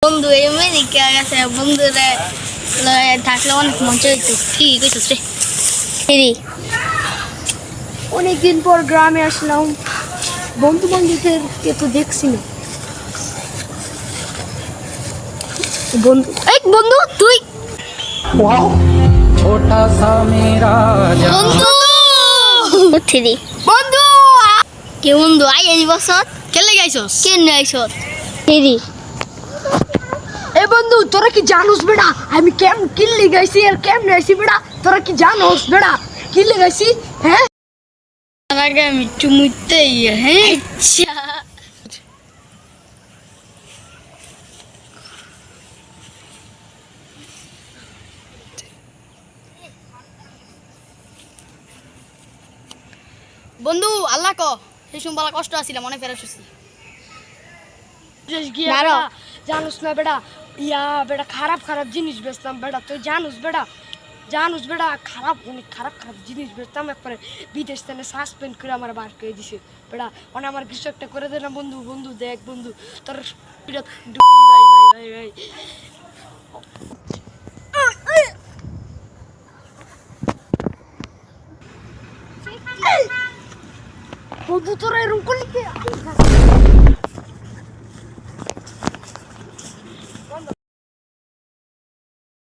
বন্ধু আমেরিকা গেছে বন্ধুরা থাকলে অনেক মজা হইতো। ঠিক আছে রে, অনেকদিন পর গ্রামে আসলাম, বন্ধু বান্ধবদেরকে তো দেখছি না। বন্ধু বন্ধু তুই छोटा सा मेरा বন্ধু থ্রি বন্ধু কে বন্ধু আই এই বছর কেলে গাইছস? কেন আইসত থ্রি এ বন্ধু তোরা কি জানোস বেটা আমি কিল্লি গাইছি আর কেমনে আইছি বেটা? তোরা কি জানোস বেটা কিল্লি গাইছি? হ্যাঁ তার আগে আমি চুমুতে হ্যাঁ আচ্ছা বন্ধু আল্লাহ ক সেই সময় কষ্ট আছিল মনে ফেরত আসছি দাঁড়া। জানোস না বেটা ইয়া বেটা খারাপ খারাপ জিনিস বেচতাম বেটা, তুই জানোস বেটা খারাপ অনেক খারাপ খারাপ জিনিস বেচতাম। একবারে বিদেশ থেকে সাসপেন্ড করে আমার বার করে দিছে বেটা। মানে আমার কিছু একটা করে দে না বন্ধু। বন্ধু দেখ বন্ধু তোর ভাই ভাই ভাই ভাই বন্ধু তোরা এরকম করলি